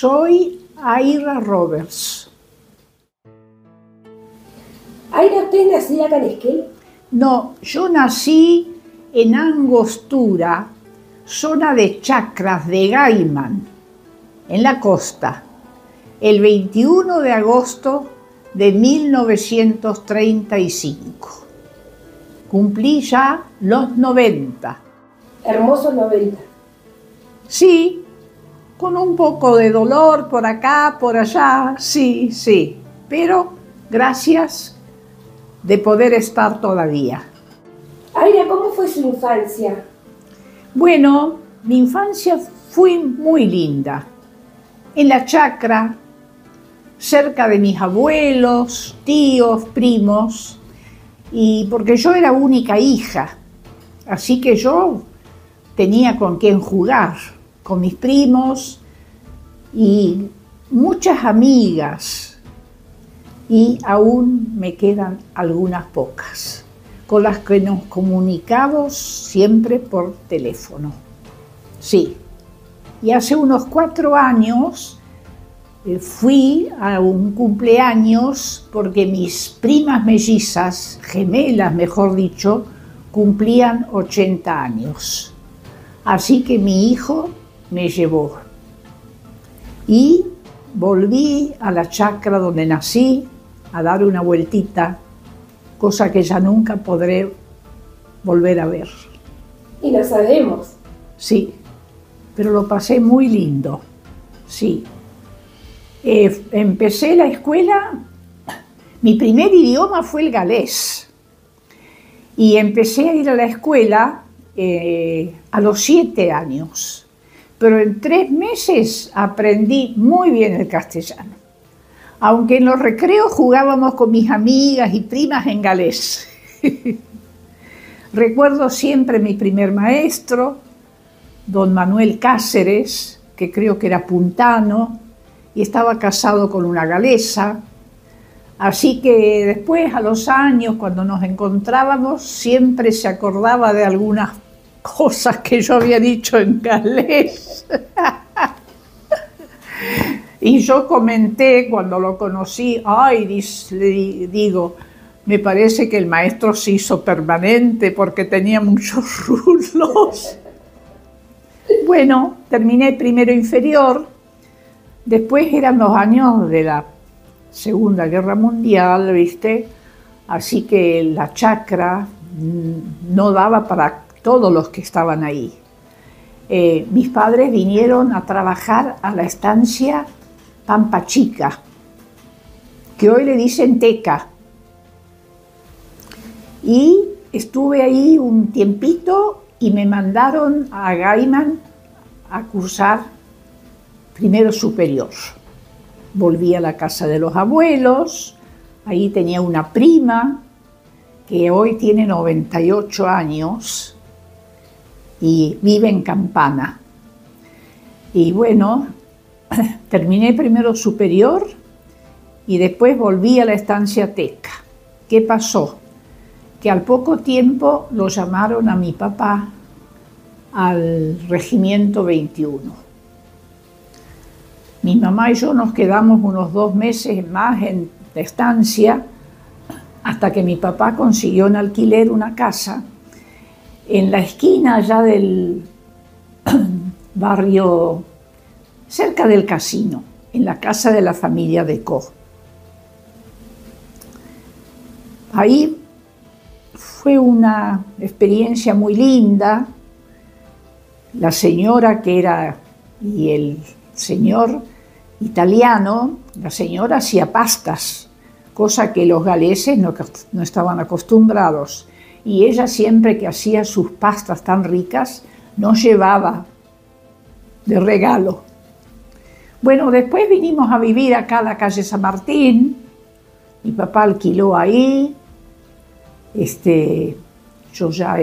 Soy Aira Roberts. Aira, ¿usted es nacida acá en Esquel? No, yo nací en Angostura, zona de Chacras de Gaiman, en la costa, el 21 de agosto de 1935. Cumplí ya los 90. Hermosos 90. Sí, con un poco de dolor por acá, por allá, sí, pero gracias de poder estar todavía. Aira, ¿cómo fue su infancia? Bueno, mi infancia fue muy linda. En la chacra, cerca de mis abuelos, tíos, primos, y porque yo era única hija, así que yo tenía con quién jugar, con mis primos y muchas amigas, y aún me quedan algunas pocas, con las que nos comunicamos siempre por teléfono. Sí, y hace unos 4 años fui a un cumpleaños porque mis primas mellizas, gemelas mejor dicho, cumplían 80 años. Así que mi hijo me llevó y volví a la chacra donde nací a dar una vueltita, cosa que ya nunca podré volver a ver. Y lo sabemos. Sí, pero lo pasé muy lindo, sí. Empecé la escuela, mi primer idioma fue el galés, y empecé a ir a la escuela a los 7 años, pero en 3 meses aprendí muy bien el castellano, aunque en los recreos jugábamos con mis amigas y primas en galés. Recuerdo siempre mi primer maestro, don Manuel Cáceres, que creo que era puntano, y estaba casado con una galesa, así que después, a los años, cuando nos encontrábamos, siempre se acordaba de algunas cosas que yo había dicho en galés. Y yo comenté cuando lo conocí, le digo, me parece que el maestro se hizo permanente porque tenía muchos rulos. Bueno, terminé primero inferior. Después eran los años de la Segunda Guerra Mundial, ¿viste? Así que la chacra no daba para todos los que estaban ahí. Mis padres vinieron a trabajar a la estancia Pampa Chica, que hoy le dicen Teca. Y estuve ahí un tiempito y me mandaron a Gaiman a cursar primero superior. Volví a la casa de los abuelos, ahí tenía una prima que hoy tiene 98 años y vive en Campana. Y bueno, terminé primero superior y después volví a la estancia Teca. ¿Qué pasó? Que al poco tiempo lo llamaron a mi papá al Regimiento 21. Mi mamá y yo nos quedamos unos 2 meses más en la estancia hasta que mi papá consiguió en alquiler una casa en la esquina allá del barrio, cerca del casino, en la casa de la familia Decaux. Ahí fue una experiencia muy linda. La señora que era y el señor italiano, la señora hacía pastas, cosa que los galeses no estaban acostumbrados. Y ella siempre que hacía sus pastas tan ricas, nos llevaba de regalo. Bueno, después vinimos a vivir acá a la calle San Martín. Mi papá alquiló ahí. Yo ya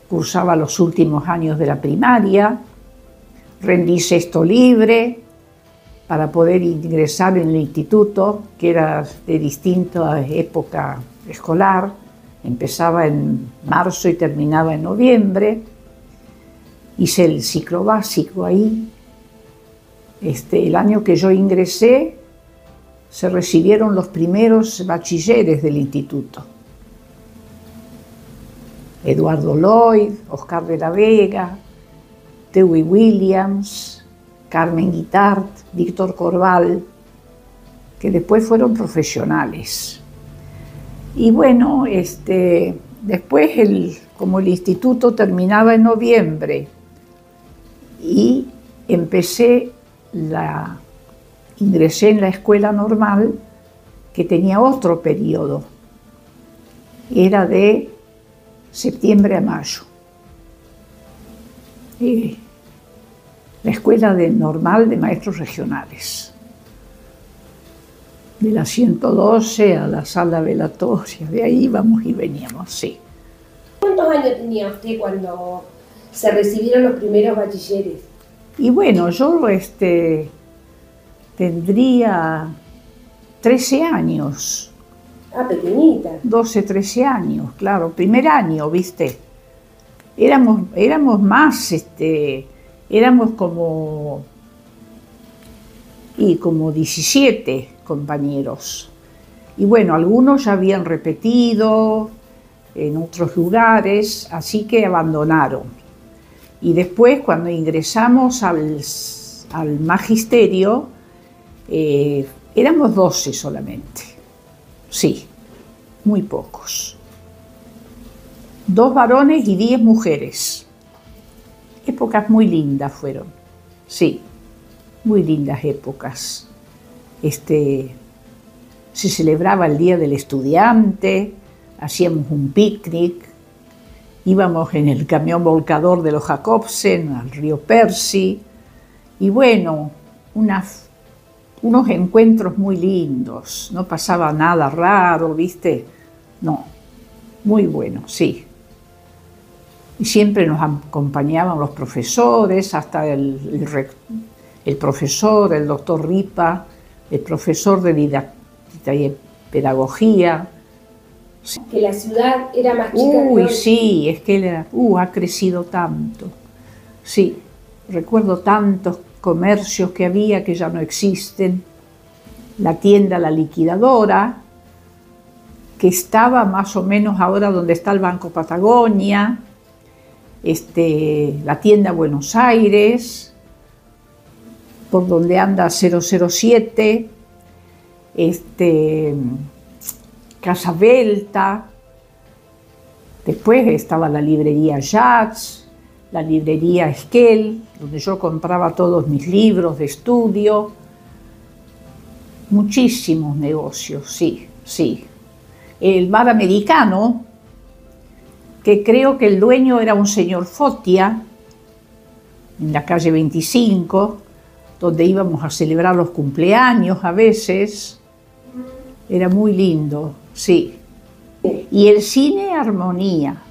cursaba los últimos años de la primaria. Rendí sexto libre para poder ingresar en el instituto, que era de distinta época escolar. Empezaba en marzo y terminaba en noviembre. Hice el ciclo básico ahí. El año que yo ingresé, se recibieron los primeros bachilleres del instituto. Eduardo Lloyd, Oscar de la Vega, Dewey Williams, Carmen Guitart, Víctor Corval, que después fueron profesionales. Y bueno, después, como el instituto terminaba en noviembre y ingresé en la escuela normal, que tenía otro periodo, era de septiembre a mayo. La escuela normal de maestros regionales, de la 112 a la sala velatoria, de ahí íbamos y veníamos, sí. ¿Cuántos años tenía usted cuando se recibieron los primeros bachilleres? Y bueno, yo tendría 13 años. Ah, pequeñita. 12, 13 años, claro, primer año, ¿viste? Éramos más, éramos como 17 compañeros. Y bueno, algunos ya habían repetido en otros lugares, así que abandonaron. Y después, cuando ingresamos al magisterio, éramos 12 solamente. Sí, muy pocos. 2 varones y 10 mujeres. Épocas muy lindas fueron. Sí, muy lindas épocas. Se celebraba el Día del Estudiante, hacíamos un picnic, íbamos en el camión volcador de los Jacobsen al río Percy, y bueno, unos encuentros muy lindos, no pasaba nada raro, ¿viste? No, muy bueno, sí. Y siempre nos acompañaban los profesores, hasta el profesor, el doctor Ripa, el profesor de didáctica y pedagogía. Que la ciudad era más chica. Uy, sí, es que ha crecido tanto. Sí, recuerdo tantos comercios que había que ya no existen. La tienda La Liquidadora, que estaba más o menos ahora donde está el Banco Patagonia, la tienda Buenos Aires, por donde anda 007, Casa Velta. Después estaba la librería Jazz, la librería Esquel, donde yo compraba todos mis libros de estudio. Muchísimos negocios, sí, sí. El bar americano, que creo que el dueño era un señor Fotia, en la calle 25, donde íbamos a celebrar los cumpleaños a veces. Era muy lindo, sí. Y el cine Armonía,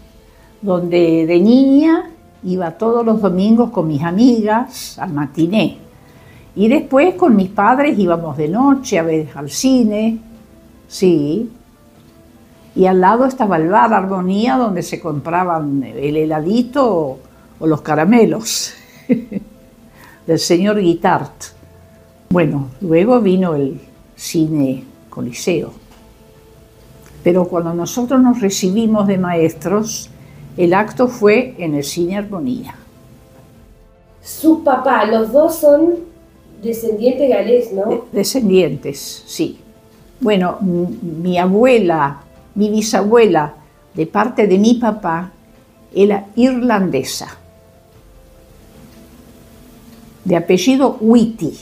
donde de niña iba todos los domingos con mis amigas al matiné. Y después con mis padres íbamos de noche a ver al cine, sí. Y al lado estaba el bar Armonía, donde se compraban el heladito o los caramelos del señor Guitart. Bueno, luego vino el cine Coliseo. Pero cuando nosotros nos recibimos de maestros, el acto fue en el cine Armonía. Sus papás, los dos son descendientes galés, ¿no? Descendientes, sí. Bueno, mi abuela, mi bisabuela, de parte de mi papá, era irlandesa, de apellido Whitty.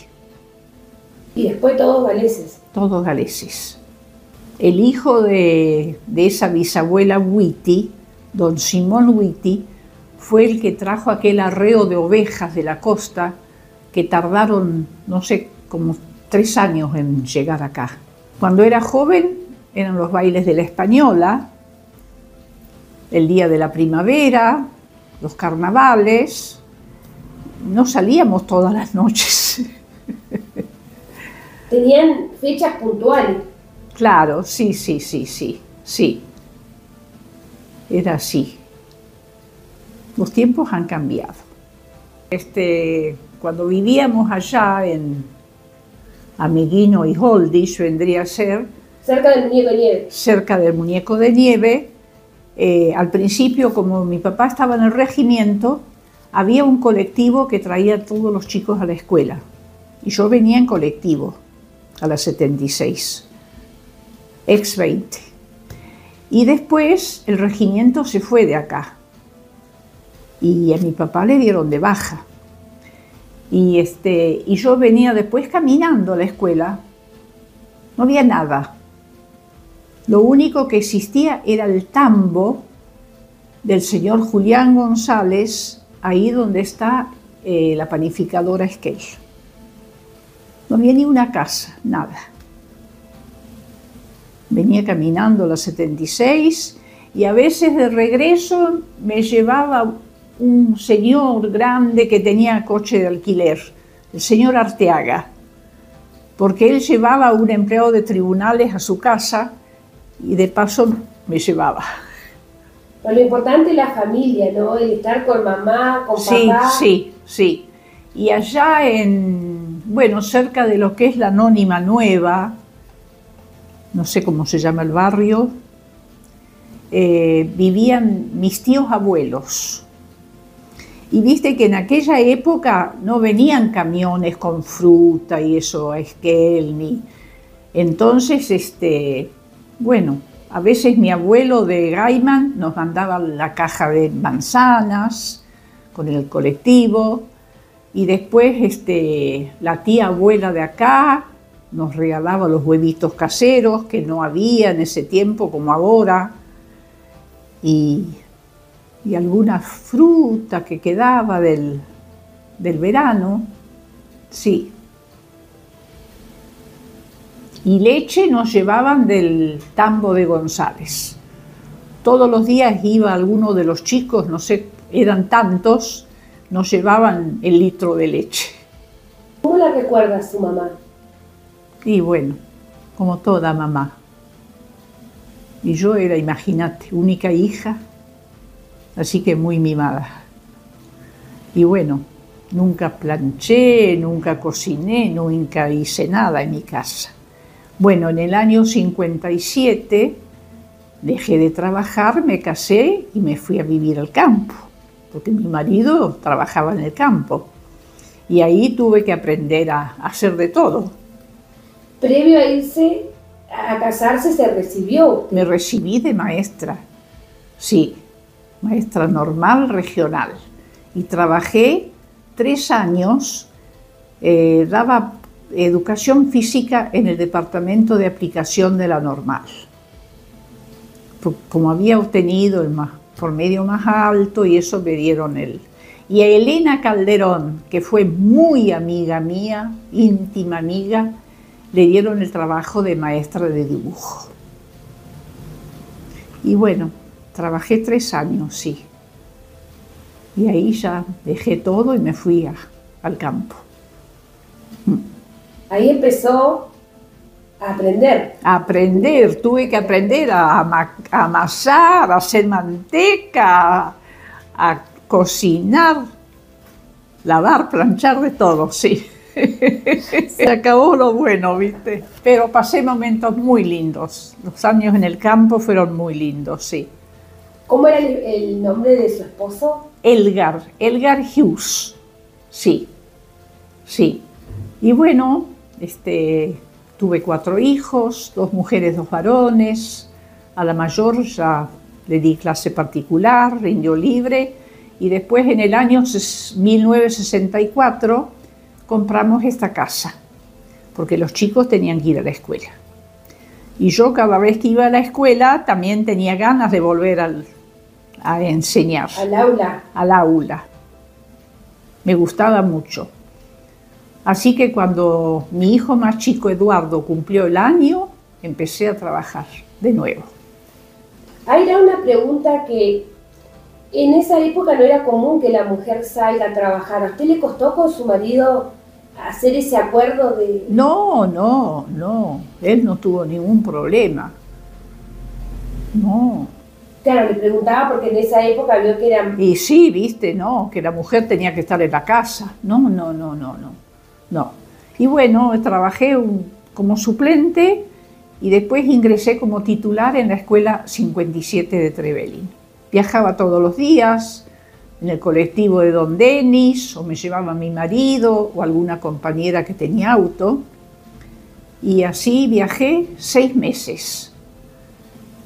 Y después todos galeses. Todos galeses. El hijo de esa bisabuela Whitty, don Simón Whitty, fue el que trajo aquel arreo de ovejas de la costa que tardaron, no sé, como 3 años en llegar acá. Cuando era joven eran los bailes de la Española, el día de la primavera, los carnavales. No salíamos todas las noches. Tenían fechas puntuales. Claro, sí, sí, sí, sí, sí. Era así. Los tiempos han cambiado. cuando vivíamos allá en Ameguino y Holditch, vendría a ser, Cerca del muñeco de nieve. cerca del muñeco de nieve, al principio, como mi papá estaba en el regimiento, había un colectivo que traía a todos los chicos a la escuela. Y yo venía en colectivo a las 76, ex 20. Y después el regimiento se fue de acá. Y a mi papá le dieron de baja. Y yo venía después caminando a la escuela. No había nada. Lo único que existía era el tambo del señor Julián González, ahí donde está la panificadora Esquel. No había ni una casa, nada. Venía caminando a las 76 y a veces de regreso me llevaba un señor grande que tenía coche de alquiler, el señor Arteaga, porque él llevaba a un empleado de tribunales a su casa y de paso me llevaba. Pero lo importante es la familia, ¿no? El estar con mamá, con Sí, papá. sí, sí. Y allá cerca de lo que es la Anónima Nueva, no sé cómo se llama el barrio, vivían mis tíos abuelos. Y viste que en aquella época no venían camiones con fruta y eso a Esquel, ni... Entonces, a veces mi abuelo de Gaiman nos mandaba la caja de manzanas con el colectivo y después la tía abuela de acá nos regalaba los huevitos caseros que no había en ese tiempo como ahora y alguna fruta que quedaba del verano, sí. Y leche nos llevaban del tambo de González. Todos los días iba alguno de los chicos, no sé, eran tantos, nos llevaban el litro de leche. ¿Cómo la recuerda su mamá? Y bueno, como toda mamá. Y yo era, imagínate, única hija, así que muy mimada. Y bueno, nunca planché, nunca cociné, nunca hice nada en mi casa. Bueno, en el año 57 dejé de trabajar, me casé y me fui a vivir al campo, porque mi marido trabajaba en el campo. Y ahí tuve que aprender a hacer de todo. Previo a irse a casarse, se recibió. Me recibí de maestra, sí, maestra normal regional. Y trabajé 3 años, daba educación física en el departamento de aplicación de la normal. Como había obtenido el promedio más alto y eso me dieron él. Y a Elena Calderón, que fue muy amiga mía, íntima amiga, le dieron el trabajo de maestra de dibujo. Y bueno, trabajé 3 años, sí. Y ahí ya dejé todo y me fui al campo. Ahí empezó a aprender. A aprender, tuve que aprender a amasar, a hacer manteca, a cocinar, lavar, planchar, de todo, sí. Se acabó lo bueno, ¿viste? Pero pasé momentos muy lindos. Los años en el campo fueron muy lindos, sí. ¿Cómo era el nombre de su esposo? Elgar Hughes, sí, sí. Y bueno, tuve 4 hijos, 2 mujeres, 2 varones. A la mayor ya le di clase particular, rindió libre. Y después en el año 1964 compramos esta casa, porque los chicos tenían que ir a la escuela. Y yo cada vez que iba a la escuela también tenía ganas de volver a enseñar. Al aula. Al aula. Me gustaba mucho. Así que cuando mi hijo más chico, Eduardo, cumplió el año, empecé a trabajar de nuevo. Ahí era una pregunta que en esa época no era común que la mujer salga a trabajar. ¿A usted le costó con su marido hacer ese acuerdo de...? No, él no tuvo ningún problema. No, Claro, le preguntaba porque en esa época vio que era... Y sí, viste, no, que la mujer tenía que estar en la casa. No, no, no, no, no. No. Y bueno, trabajé como suplente y después ingresé como titular en la escuela 57 de Trevelin. Viajaba todos los días en el colectivo de Don Denis, o me llevaba mi marido o alguna compañera que tenía auto. Y así viajé 6 meses.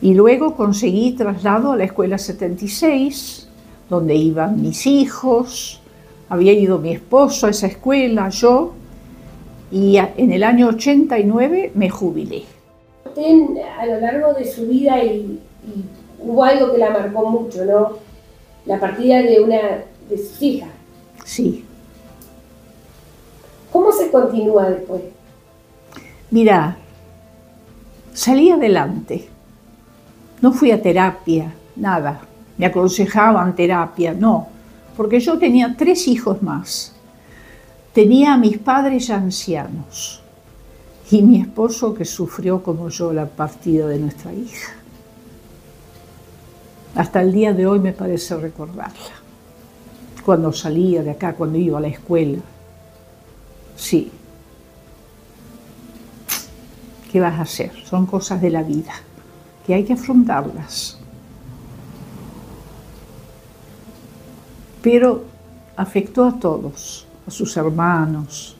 Y luego conseguí traslado a la escuela 76, donde iban mis hijos, había ido mi esposo a esa escuela, yo, y en el año 89 me jubilé. Usted a lo largo de su vida y hubo algo que la marcó mucho, ¿no? La partida de una de sus hijas. Sí. ¿Cómo se continúa después? Mira, salí adelante. No fui a terapia, nada. Me aconsejaban terapia, no. Porque yo tenía 3 hijos más. Tenía a mis padres ya ancianos. Y mi esposo que sufrió como yo la partida de nuestra hija. Hasta el día de hoy me parece recordarla. Cuando salía de acá, cuando iba a la escuela. Sí. ¿Qué vas a hacer? Son cosas de la vida, que hay que afrontarlas. Pero afectó a todos, a sus hermanos,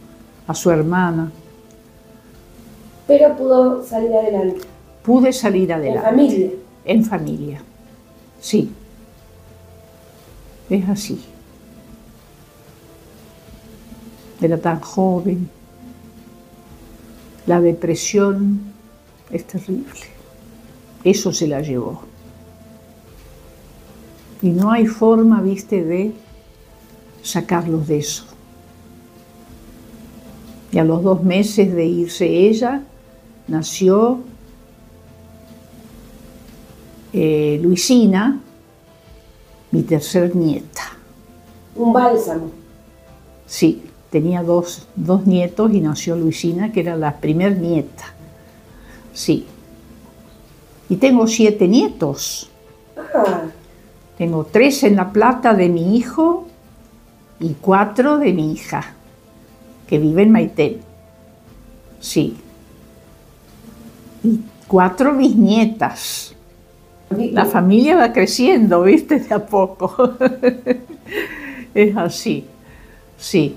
a su hermana. Pero pudo salir adelante. Pude salir adelante. ¿En familia? En familia, sí. Es así. Era tan joven. La depresión es terrible. Eso se la llevó. Y no hay forma, viste, de sacarlos de eso. Y a los 2 meses de irse ella, nació Luisina, mi tercer nieta. Un bálsamo. Sí, tenía dos nietos y nació Luisina, que era la primer nieta. Sí. Y tengo 7 nietos. Ah. Tengo 3 en La Plata de mi hijo y 4 de mi hija, que vive en Maitén. Sí. Y 4 bisnietas. La familia va creciendo, ¿viste? De a poco. Es así. Sí.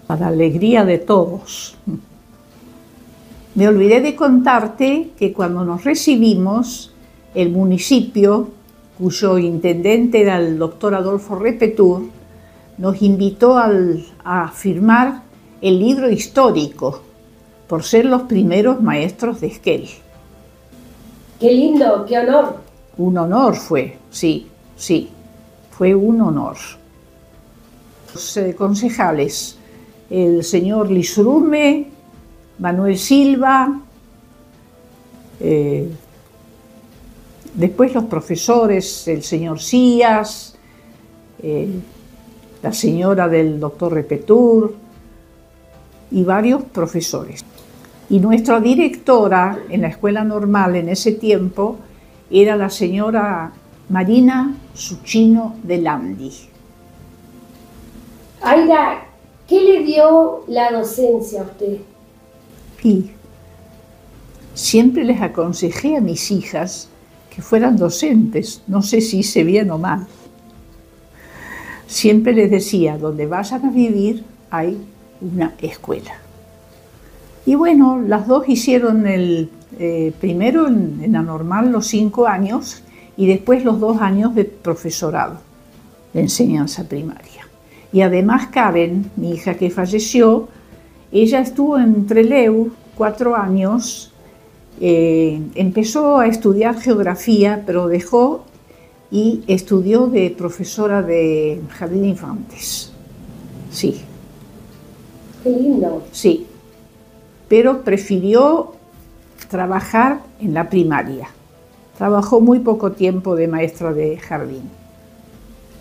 Para alegría de todos. Me olvidé de contarte que cuando nos recibimos, el municipio, cuyo intendente era el doctor Adolfo Repetur, nos invitó a firmar el libro histórico por ser los primeros maestros de Esquel. ¡Qué lindo! ¡Qué honor! Un honor fue, sí, sí, fue un honor. Los concejales, el señor Lizurume, Manuel Silva, después los profesores, el señor Cías, la señora del doctor Repetur y varios profesores. Y nuestra directora en la escuela normal en ese tiempo era la señora Marina Suchino de Landi. Aira, ¿qué le dio la docencia a usted? Y siempre les aconsejé a mis hijas que fueran docentes, no sé si hice bien o mal. Siempre les decía, donde vayan a vivir hay una escuela. Y bueno, las dos hicieron primero en la normal los 5 años y después los 2 años de profesorado de enseñanza primaria. Y además Karen, mi hija que falleció, ella estuvo en Trelew 4 años, empezó a estudiar geografía, pero dejó y estudió de profesora de jardín de infantes. Sí. Qué lindo. Sí, pero prefirió trabajar en la primaria. Trabajó muy poco tiempo de maestra de jardín.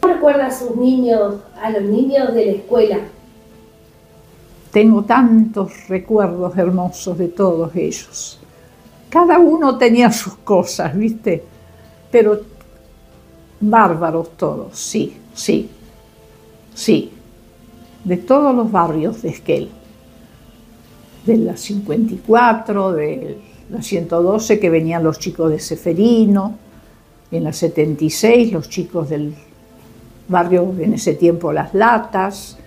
¿Cómo recuerda a sus niños, a los niños de la escuela? Tengo tantos recuerdos hermosos de todos ellos. Cada uno tenía sus cosas, ¿viste? Pero bárbaros todos, sí, sí, sí, de todos los barrios de Esquel, de la 54, de la 112 que venían los chicos de Ceferino, en la 76 los chicos del barrio en ese tiempo Las Latas,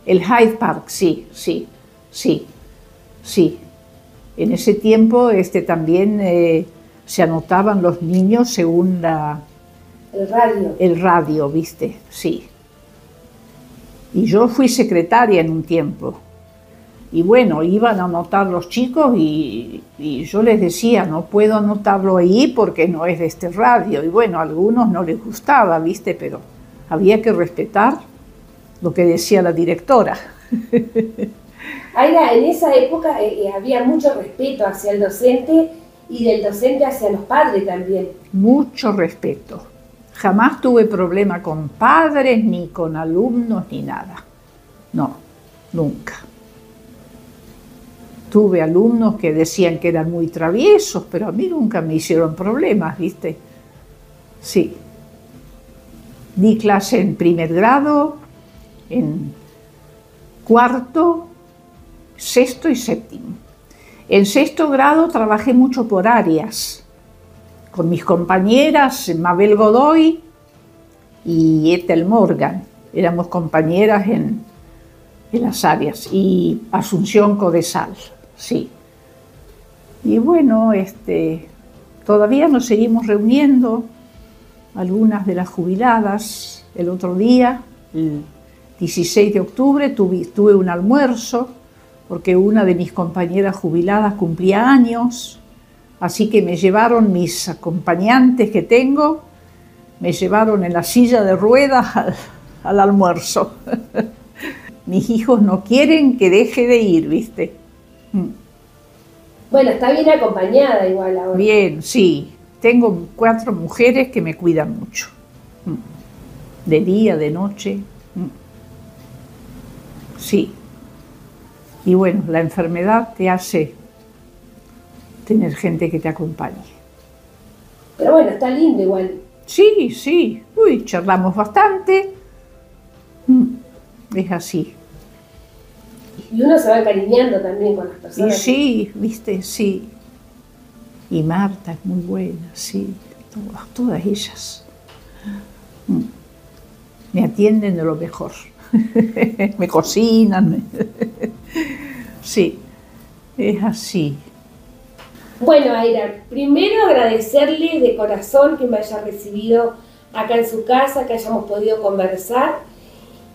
el Hyde Park, sí, sí, sí, sí. En ese tiempo también se anotaban los niños según el radio, ¿viste? Sí. Y yo fui secretaria en un tiempo. Y bueno, iban a anotar los chicos y yo les decía, no puedo anotarlo ahí porque no es de este radio. Y bueno, a algunos no les gustaba, ¿viste? Pero había que respetar lo que decía la directora. Aira, en esa época había mucho respeto hacia el docente y del docente hacia los padres también. Mucho respeto. Jamás tuve problema con padres, ni con alumnos, ni nada. No, nunca. Tuve alumnos que decían que eran muy traviesos, pero a mí nunca me hicieron problemas, ¿viste? Sí. Di clase en primer grado, en cuarto, sexto y séptimo. En sexto grado trabajé mucho por áreas, con mis compañeras Mabel Godoy y Ethel Morgan. Éramos compañeras en las áreas, y Asunción Codesal, sí. Y bueno, todavía nos seguimos reuniendo, algunas de las jubiladas. El otro día, el 16 de octubre, tuve un almuerzo, porque una de mis compañeras jubiladas cumplía años, así que me llevaron mis acompañantes que tengo, me llevaron en la silla de ruedas al almuerzo. Mis hijos no quieren que deje de ir, ¿viste? Bueno, está bien acompañada igual ahora. Bien, sí. Tengo 4 mujeres que me cuidan mucho. De día, de noche. Sí. Y bueno, la enfermedad te hace tener gente que te acompañe. Pero bueno, está lindo igual. Sí, sí. Uy, charlamos bastante. Es así. Y uno se va encariñando también con las personas. Y sí, viste, sí. Y Marta es muy buena, sí. Todas ellas. Me atienden de lo mejor. Me cocinan. Sí, es así. Bueno, Aira, primero agradecerle de corazón que me haya recibido acá en su casa, que hayamos podido conversar,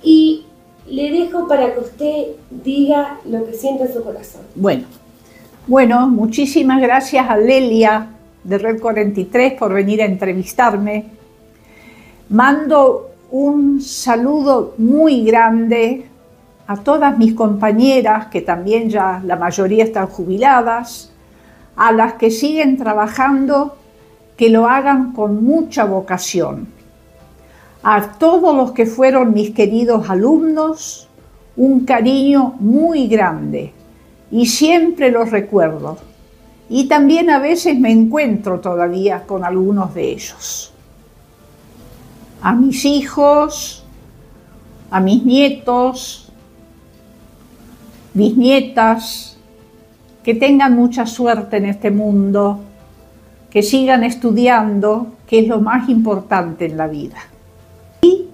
y le dejo para que usted diga lo que siente en su corazón. Bueno, muchísimas gracias a Lelia de Red 43 por venir a entrevistarme. Mando un saludo muy grande a todas mis compañeras, que también ya la mayoría están jubiladas, a las que siguen trabajando, que lo hagan con mucha vocación. A todos los que fueron mis queridos alumnos, un cariño muy grande y siempre los recuerdo. Y también a veces me encuentro todavía con algunos de ellos. A mis hijos, a mis nietos, bisnietas, que tengan mucha suerte en este mundo, que sigan estudiando, que es lo más importante en la vida. Y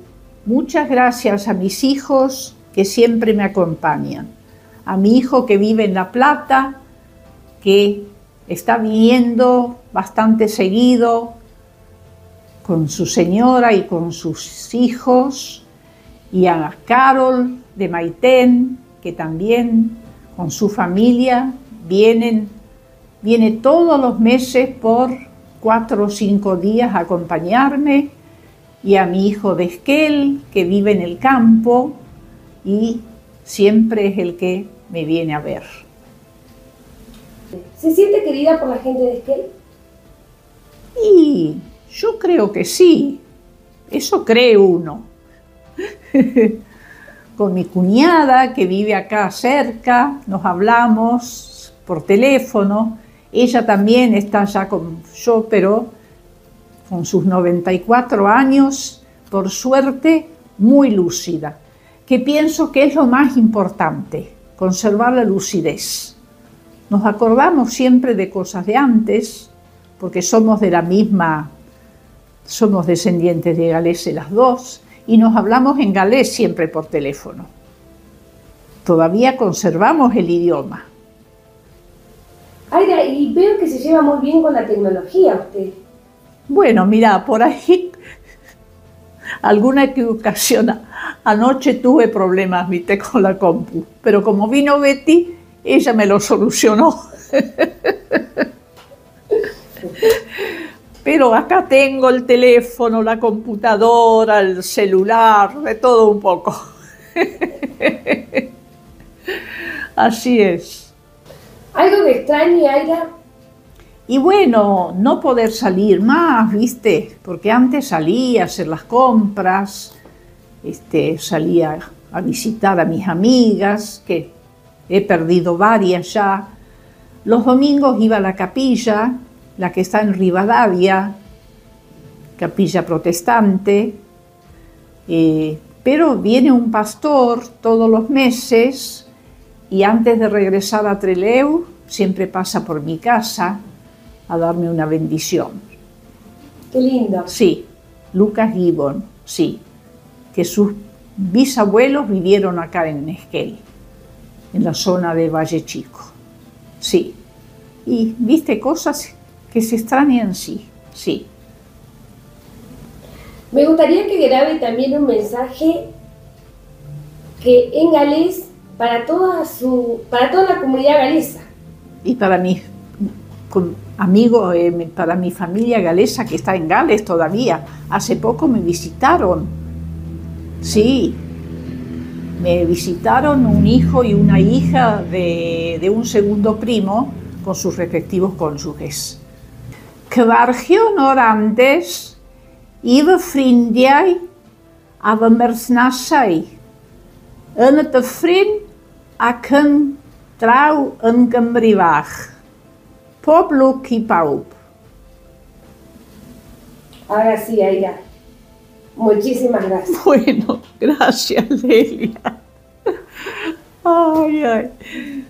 muchas gracias a mis hijos que siempre me acompañan. A mi hijo que vive en La Plata, que está viniendo bastante seguido con su señora y con sus hijos, y a Carol de Maitén, que también con su familia viene todos los meses por 4 o 5 días a acompañarme, y a mi hijo de Esquel, que vive en el campo y siempre es el que me viene a ver. ¿Se siente querida por la gente de Esquel? Y yo creo que sí, eso cree uno. Con mi cuñada, que vive acá cerca, nos hablamos por teléfono. Ella también está allá con yo, pero con sus 94 años, por suerte, muy lúcida, que pienso que es lo más importante, conservar la lucidez. Nos acordamos siempre de cosas de antes, porque somos descendientes de galeses las dos, y nos hablamos en galés siempre por teléfono. Todavía conservamos el idioma. Aira, y veo que se lleva muy bien con la tecnología usted. Bueno, mira, por ahí alguna equivocación. Anoche tuve problemas, viste, con la compu, pero como vino Betty, ella me lo solucionó. Pero acá tengo el teléfono, la computadora, el celular, de todo un poco. Así es. ¿Algo que extrañe, Aira? Y bueno, no poder salir más, ¿viste? Porque antes salía a hacer las compras, salía a visitar a mis amigas, que he perdido varias ya. Los domingos iba a la capilla, la que está en Rivadavia, capilla protestante, pero viene un pastor todos los meses y antes de regresar a Trelew siempre pasa por mi casa a darme una bendición. Qué lindo. Sí, Lucas Gibbon, sí, que sus bisabuelos vivieron acá en Esquel, en la zona de Valle Chico. Sí, y viste cosas que se extrañan, sí, sí. Me gustaría que grabe también un mensaje que en galés para toda la comunidad galesa. Y para mis amigos, para mi familia galesa que está en Gales todavía. Hace poco me visitaron. Sí, me visitaron un hijo y una hija de un segundo primo con sus respectivos cónyuges. Kvargion orantes, ive frindiai, ave mersnasai, en te frin aken trau en Cymrivach. Pop look y paup. Ahora sí, Aira. Muchísimas gracias. Bueno, gracias, Lelia. Ay, ay.